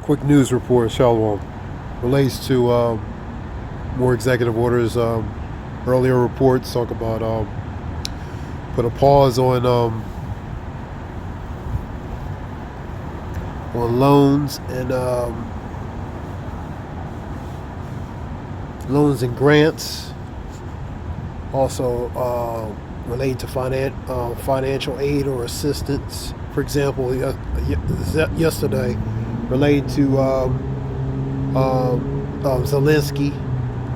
Quick news report, Shalom. Relates to more executive orders. Earlier reports talk about put a pause on loans and grants. Also related to financial aid or assistance. For example, yesterday, related to Zelensky,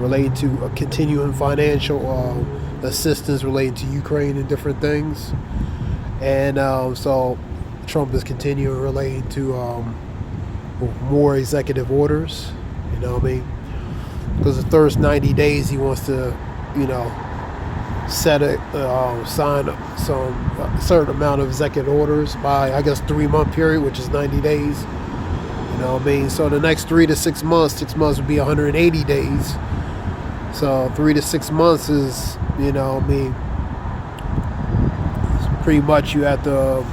related to continuing financial assistance related to Ukraine and different things. And so Trump is continuing relating to more executive orders, you know what I mean? Because the first 90 days he wants to, sign a certain amount of executive orders by, I guess, 3-month period, which is 90 days. You know what I mean? So the next 3 to 6 months, 6 months would be 180 days. So 3 to 6 months is, pretty much you have to,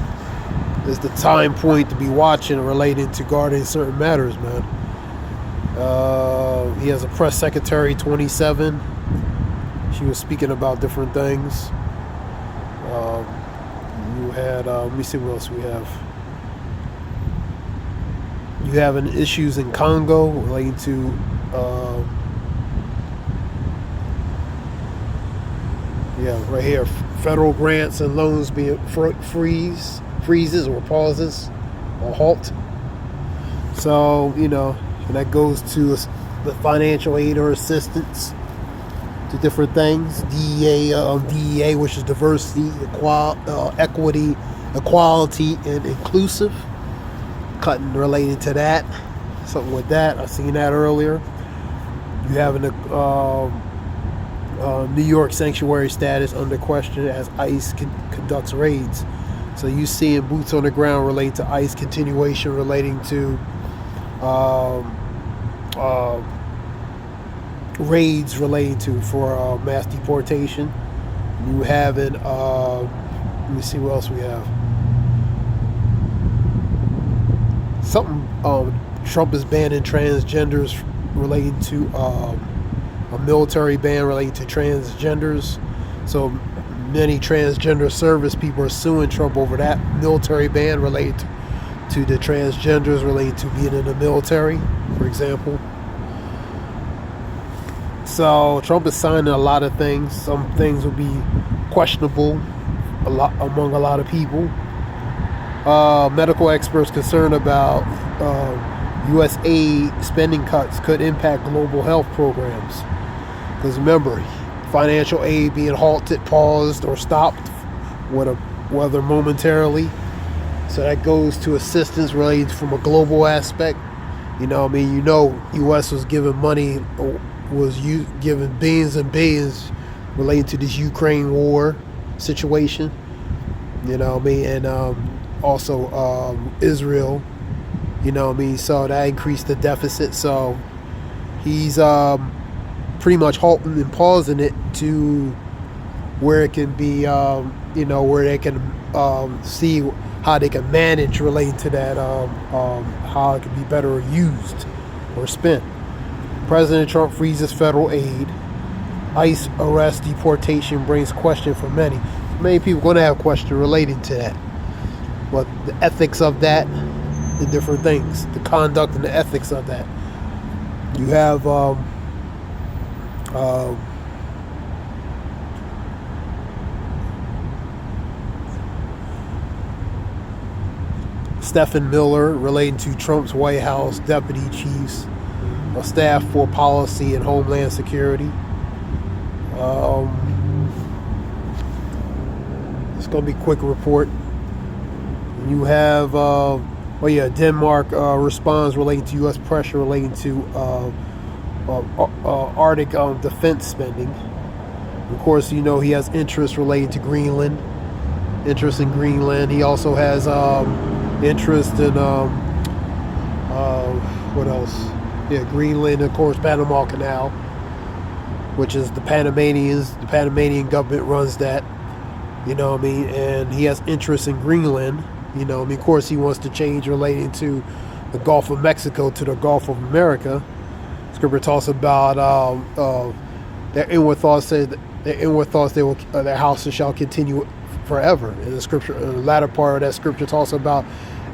is the time point to be watching related to guarding certain matters, man. He has a press secretary, 27. She was speaking about different things. You had, let me see what else we have. You have issues in Congo relating to right here, federal grants and loans being freezes or pauses or halt. So, and that goes to the financial aid or assistance to different things. DEA, which is diversity, equity, equality, and inclusive. Cutting related to that. Something with that. I've seen that earlier. You have New York sanctuary status under question as ICE conducts raids. So you seeing boots on the ground relating to ICE continuation relating to raids relating to for mass deportation. You having let me see what else we have. Something Trump is banning transgenders relating to a military ban relating to transgenders. So many transgender service people are suing Trump over that military ban related to the transgenders related to being in the military, for example. So Trump is signing a lot of things. Some things will be questionable among a lot of people. Medical experts concerned about U.S. aid spending cuts could impact global health programs. Because remember, financial aid being halted, paused, or stopped, whether momentarily. So that goes to assistance related from a global aspect. U.S. was giving money, giving billions and billions related to this Ukraine war situation. And also Israel. So that increased the deficit. So he's pretty much halting and pausing it to where it can be, where they can see how they can manage relating to that, how it can be better used or spent. President Trump freezes federal aid. ICE arrest deportation brings question for many. Many people are going to have questions relating to that. But the ethics of that, the different things, the conduct and the ethics of that. You have Stephen Miller relating to Trump's White House deputy chiefs of staff for policy and homeland security. It's going to be a quick report. You have Denmark responds relating to U.S. pressure relating to Arctic defense spending. Of course, he has interest relating to Greenland. Interest in Greenland. He also has interest in what else? Greenland, of course, Panama Canal, which is the Panamanians. The Panamanian government runs that. And he has interest in Greenland. Of course, he wants to change relating to the Gulf of Mexico to the Gulf of America. Scripture talks about their inward thoughts said their inward thoughts they will their houses shall continue forever. In the scripture, in the latter part of that scripture talks about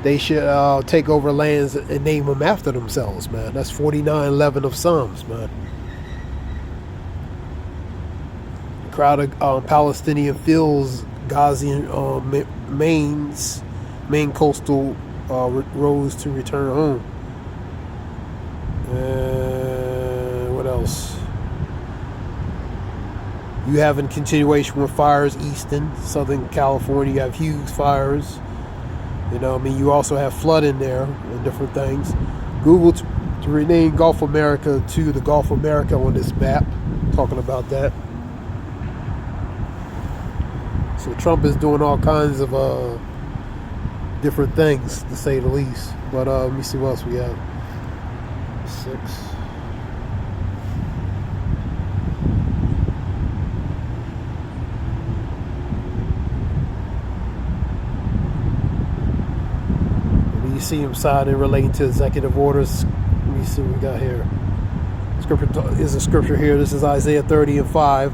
they should take over lands and name them after themselves, man. That's 49:11 of Psalms, man. The crowd of Palestinian fields, Ghazi main coastal roads to return home. What else? You have in continuation with fires eastern, Southern California. You have huge fires. You know what I mean? You also have flood in there and different things. Google to rename Gulf America to the Gulf of America on this map. Talking about that. So Trump is doing all kinds of different things, to say the least. But let me see what else we have. 6. You see him signing relating to executive orders. Let me see what we got here. Scripture is a scripture here. This is Isaiah 30:5.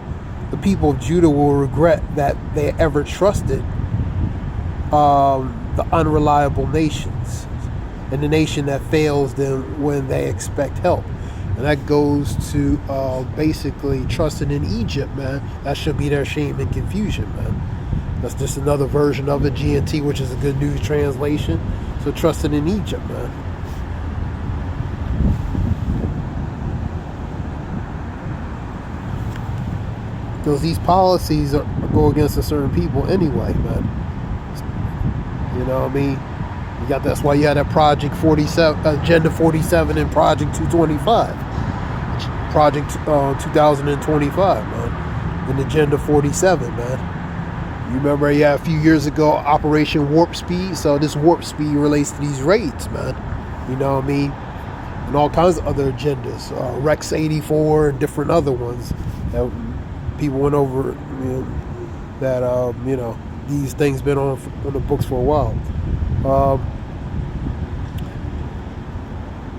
The people of Judah will regret that they ever trusted the unreliable nations and the nation that fails them when they expect help. And that goes to basically trusting in Egypt, man. That should be their shame and confusion, man. That's just another version of it, GNT, which is a Good News translation. So trusting in Egypt, man. Because these policies go against a certain people anyway, man. You know what I mean? That's why you had that Project 47, Agenda 47 and Project 225. Project 2025, man. And Agenda 47, man. You remember, a few years ago, Operation Warp Speed. So this Warp Speed relates to these raids, man. You know what I mean? And all kinds of other agendas. Rex 84 and different other ones that people went over, that, these things been on the books for a while.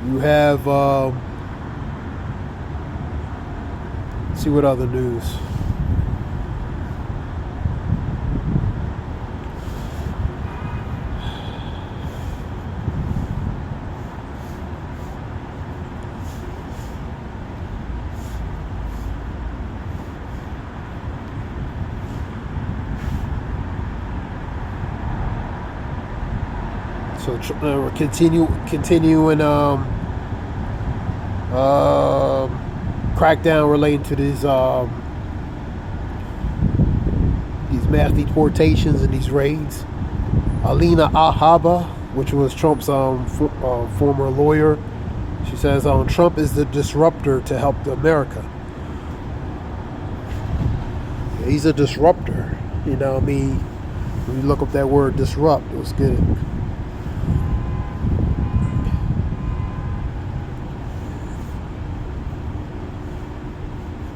You have, see what other news. So we're continuing crackdown relating to these mass deportations and these raids. Alina Ahaba, which was Trump's former lawyer, she says Trump is the disruptor to help America. He's a disruptor. You know what I mean? When you look up that word disrupt, let's get it.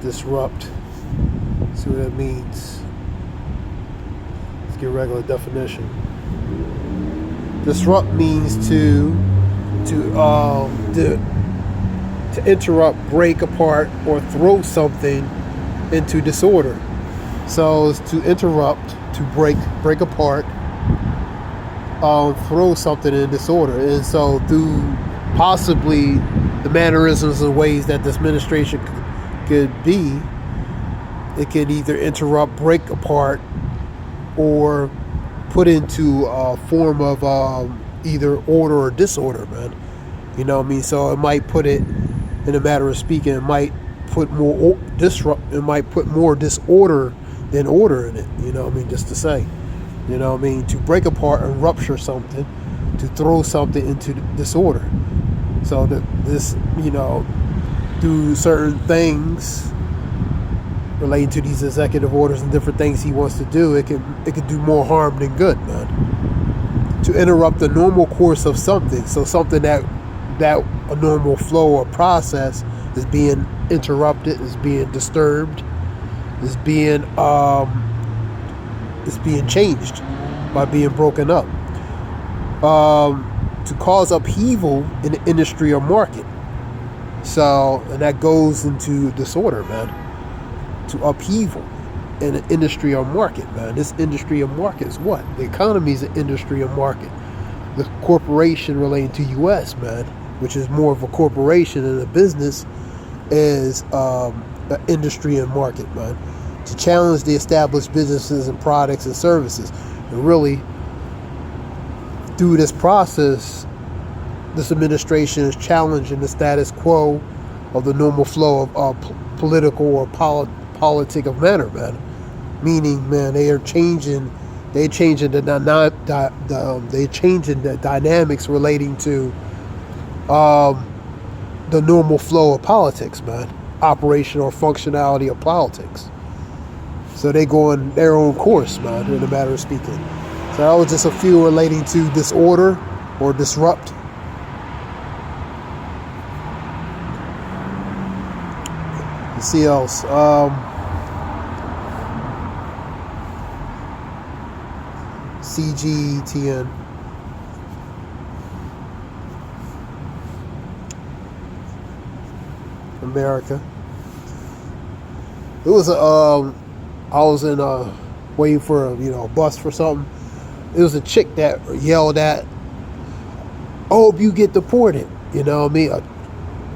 Disrupt. See what that means. Let's get a regular definition. Disrupt means to interrupt, break apart, or throw something into disorder. So it's to interrupt, to break apart, throw something in disorder. And so through possibly the mannerisms and ways that this administration could be, it could either interrupt, break apart, or put into a form of either order or disorder, man. You know what I mean? So it might put it, in a matter of speaking, it might put more it might put more disorder than order in it. You know what I mean? Just to say, you know what I mean? To break apart and rupture something, to throw something into disorder. So that this, do certain things relating to these executive orders and different things he wants to do, it could do more harm than good, man. To interrupt the normal course of something, so something that a normal flow or process is being interrupted, is being disturbed, is being changed by being broken up. to cause upheaval in the industry or market. So, and that goes into disorder, man. To upheaval in an industry or market, man. This industry or market is what? The economy is an industry or market. The corporation relating to U.S., man, which is more of a corporation than a business, is an industry and market, man. To challenge the established businesses and products and services. And really, through this process, this administration is challenging the status quo of the normal flow of political or politic of manner, man. Meaning, man, they're changing the dynamics relating to the normal flow of politics, man. Operation or functionality of politics. So they go on their own course, man, in a matter of speaking. So that was just a few relating to disorder or disrupt. Let's see else. CGTN. America. It was I was in waiting for a bus for something. It was a chick that yelled at, "I hope you get deported." You know what I mean? I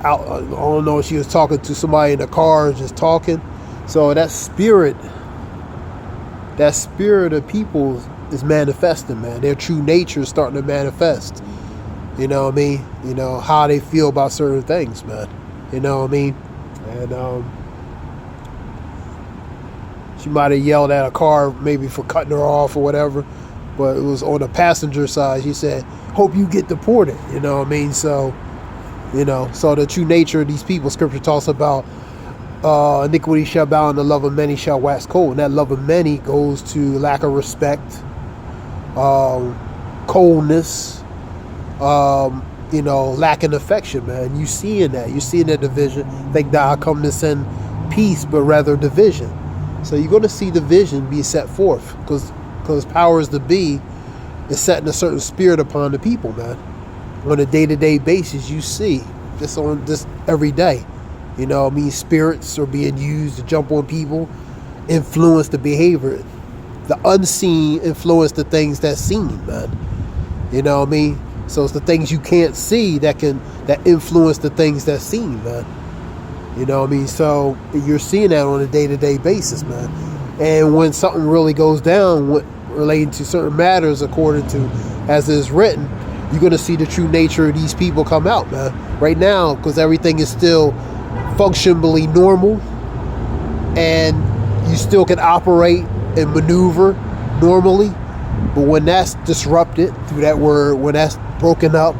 don't know if she was talking to somebody in the car, just talking. So that spirit of people is manifesting, man. Their true nature is starting to manifest. You know what I mean? How they feel about certain things, man. You know what I mean? And she might have yelled at a car maybe for cutting her off or whatever, but it was on the passenger side. She said, "Hope you get deported." You know what I mean? So, so the true nature of these people, Scripture talks about iniquity shall abound, and the love of many shall wax cold. And that love of many goes to lack of respect, coldness, lacking affection, man. You seeing that division. Think that I come to send peace, but rather division. So you're going to see division be set forth, because powers to be is setting a certain spirit upon the people, man. On a day-to-day basis, you see this every day. Spirits are being used to jump on people, influence the behavior. The unseen influence the things that's seen, man. You know what I mean? So it's the things you can't see that influence the things that's seen, man. You know what I mean? So you're seeing that on a day-to-day basis, man. And when something really goes down relating to certain matters, according to as it is written, you're going to see the true nature of these people come out, man. Right now, because everything is still functionally normal, and you still can operate and maneuver normally. But when that's disrupted through that word, when that's broken up,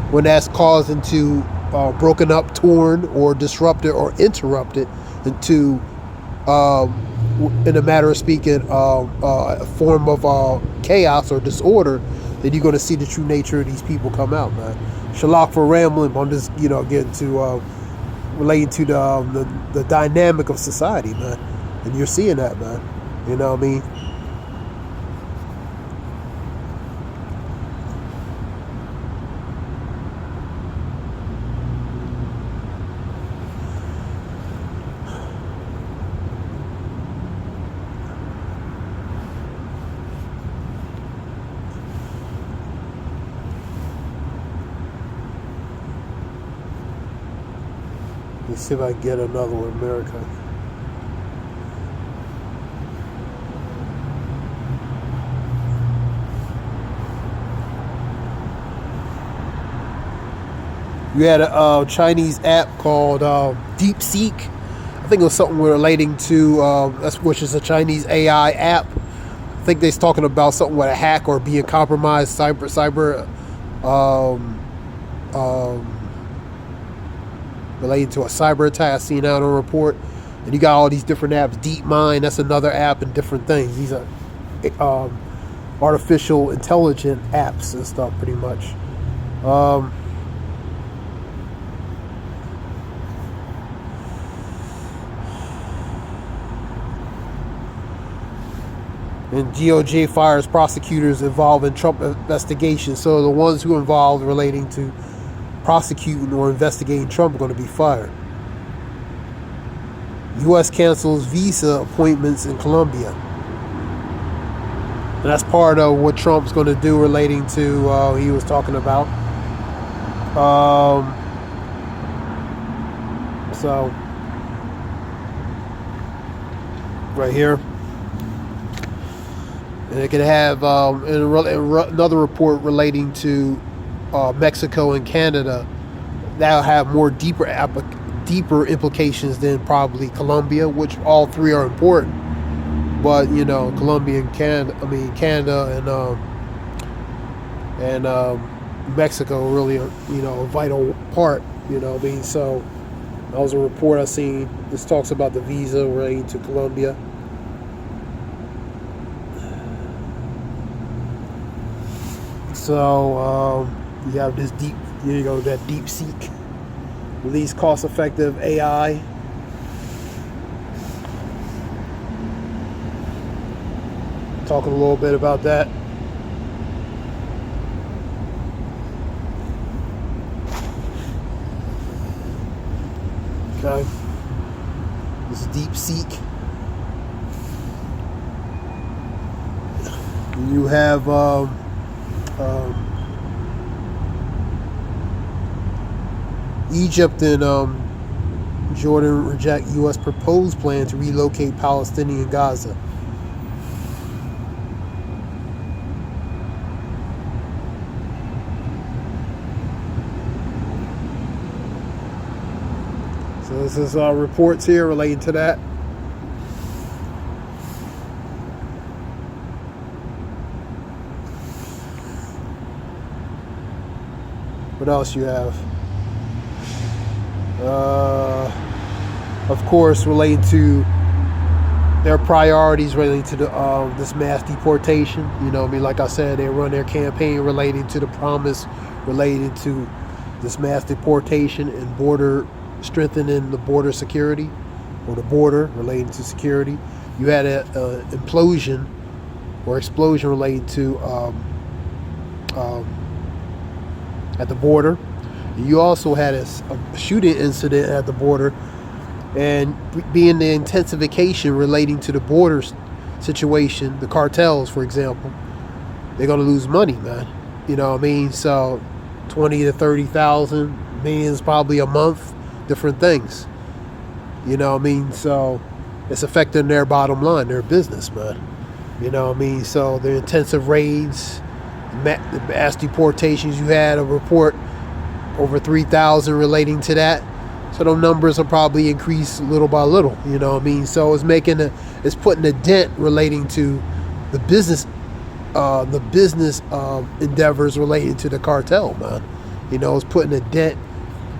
when that's caused into broken up, torn, or disrupted or interrupted into, in a matter of speaking, a form of chaos or disorder, then you're going to see the true nature of these people come out, man. Shalak for rambling, but I'm just, getting to relating to the dynamic of society, man. And you're seeing that, man. You know what I mean? Let's see if I can get another one, America. You had a Chinese app called DeepSeek. I think it was something relating to which is a Chinese AI app. I think they're talking about something with a hack or being compromised, cyber related to a cyber attack. I seen that on a report. And you got all these different apps. DeepMind, that's another app, and different things. These are artificial intelligent apps and stuff, pretty much. And DOJ fires prosecutors involved in Trump investigations. So the ones who are involved relating to prosecuting or investigating Trump are going to be fired. U.S. cancels visa appointments in Colombia. And that's part of what Trump's going to do relating to, he was talking about. So, right here. And it could have another report relating to Mexico and Canada. That'll have more deeper implications than probably Colombia, which all three are important. But Colombia and Canada and Mexico really are a vital part. So that was a report I seen. This talks about the visa relating to Colombia. So you have this that DeepSeek, least cost-effective AI. Talking a little bit about that. Okay, this is DeepSeek. You have Egypt and Jordan reject U.S. proposed plan to relocate Palestinian Gaza. So this is reports here relating to that. What else you have? Of course, relating to their priorities relating to this mass deportation. Like I said, they run their campaign relating to the promise related to this mass deportation and strengthening the border security, or the border relating to security. You had an explosion related to at the border. You also had a shooting incident at the border, and being the intensification relating to the border situation, the cartels, for example, they're going to lose money, man. So 20 to 30,000 millions probably a month, different things. So it's affecting their bottom line, their business, man. So the intensive raids, the mass deportations, you had a report over 3,000 relating to that. So those numbers will probably increase little by little. So it's putting a dent relating to the business endeavors relating to the cartel, man. It's putting a dent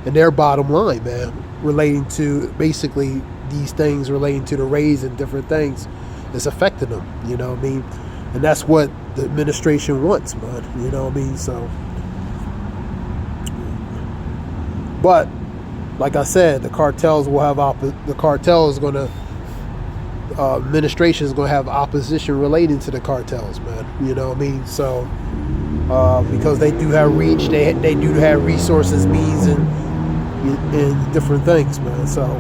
in their bottom line, man, relating to basically these things relating to the raids and different things. It's affecting them. And that's what the administration wants, man. So. But, like I said, the cartels will have administration is going to have opposition relating to the cartels, man. So, because they do have reach, they do have resources, means, and different things, man. So,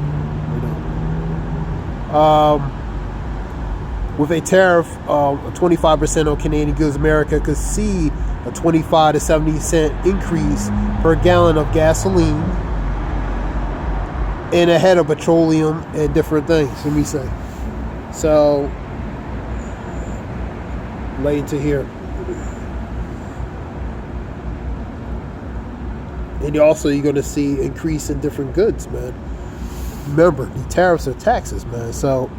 with a tariff of 25% on Canadian goods, America could see a 25 to 70 cent increase per gallon of gasoline, and ahead of petroleum and different things. Let me say. So, relating to here. And also you're going to see increase in different goods, man. Remember, the tariffs are taxes, man. So,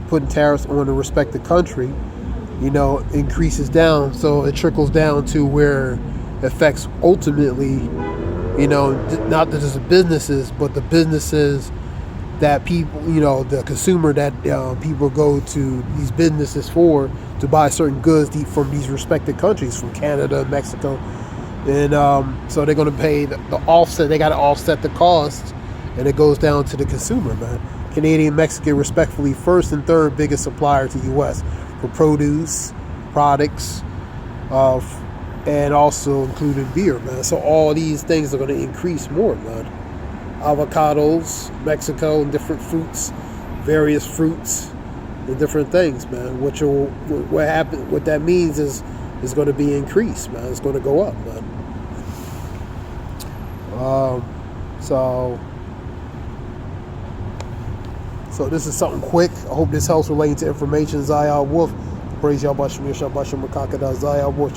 putting tariffs on the respective country, increases down. So it trickles down to where it affects ultimately, not just the businesses, but the businesses that people, the consumer that people go to these businesses for to buy certain goods from these respective countries, from Canada, Mexico. And so they're going to pay the offset. They got to offset the cost, and it goes down to the consumer, man. Canadian, Mexican, respectively, first and third biggest supplier to U.S. for produce, products, and also including beer, man. So all these things are going to increase more, man. Avocados, Mexico, and different fruits, various fruits, and different things, man. What that means is going to be increased, man. It's going to go up, man. So this is something quick. I hope this helps relating to information. Zayah Wolf. Praise Yahweh Shem Yeshua B'Shem Makakada Zayah Wolf.